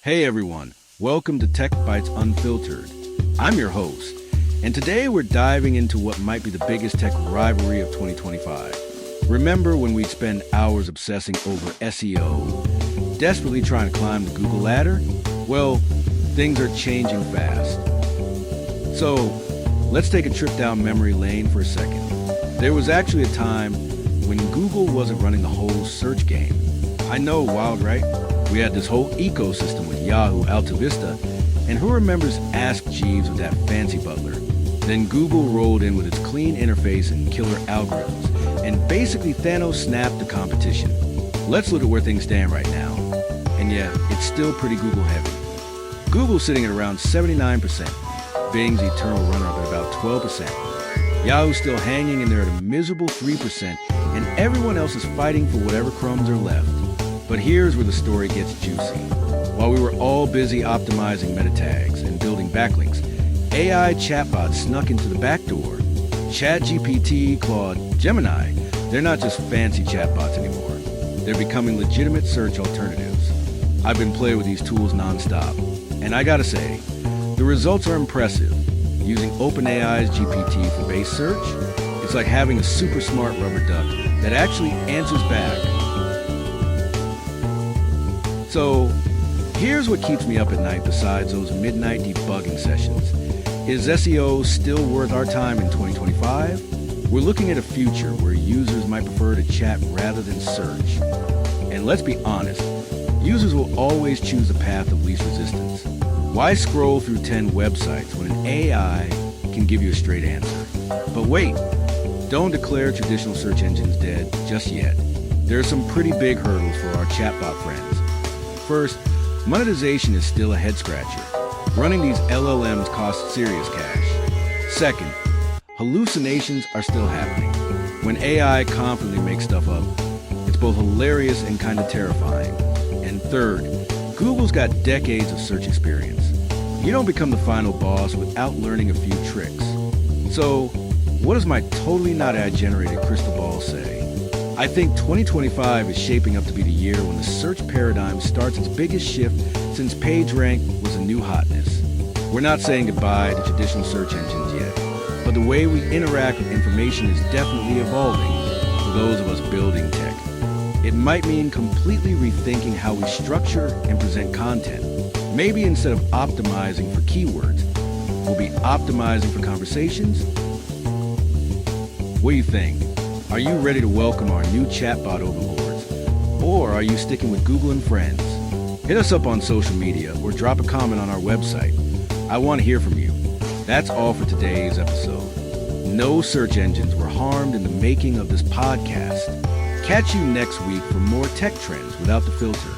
Hey everyone, welcome to Tech Bites Unfiltered. I'm your host, and today we're diving into what might be the biggest tech rivalry of 2025. Remember when we'd spend hours obsessing over SEO, desperately trying to climb the Google ladder? Well, things are changing fast. So, let's take a trip down memory lane for a second. There was actually a time when Google wasn't running the whole search game. I know, wild, right? We had this whole ecosystem with Yahoo, AltaVista, and who remembers Ask Jeeves with that fancy butler? Then Google rolled in with its clean interface and killer algorithms, and basically Thanos snapped the competition. Let's look at where things stand right now. And yeah, it's still pretty Google heavy. Google's sitting at around 79%, Bing's eternal runner-up at about 12%. Yahoo's still hanging in there at a miserable 3%, and everyone else is fighting for whatever crumbs are left. But here's where the story gets juicy. While we were all busy optimizing meta tags and building backlinks, AI chatbots snuck into the back door. ChatGPT, Claude, Gemini, they're not just fancy chatbots anymore. They're becoming legitimate search alternatives. I've been playing with these tools nonstop, and I gotta say, the results are impressive. Using OpenAI's GPT for base search, it's like having a super smart rubber duck that actually answers back. So, here's what keeps me up at night besides those midnight debugging sessions. Is SEO still worth our time in 2025? We're looking at a future where users might prefer to chat rather than search. And let's be honest, users will always choose the path of least resistance. Why scroll through 10 websites when an AI can give you a straight answer? But wait, don't declare traditional search engines dead just yet. There are some pretty big hurdles for our chatbot friends. First, monetization is still a head-scratcher. Running these LLMs costs serious cash. Second, hallucinations are still happening. When AI confidently makes stuff up, it's both hilarious and kind of terrifying. And third, Google's got decades of search experience. You don't become the final boss without learning a few tricks. So, what does my totally not AI-generated crystal ball say? I think 2025 is shaping up to be the year when the search paradigm starts its biggest shift since PageRank was a new hotness. We're not saying goodbye to traditional search engines yet, but the way we interact with information is definitely evolving for those of us building tech. It might mean completely rethinking how we structure and present content. Maybe instead of optimizing for keywords, we'll be optimizing for conversations. What do you think? Are you ready to welcome our new chatbot overlords? Or are you sticking with Google and Friends? Hit us up on social media or drop a comment on our website. I want to hear from you. That's all for today's episode. No search engines were harmed in the making of this podcast. Catch you next week for more tech trends without the filter.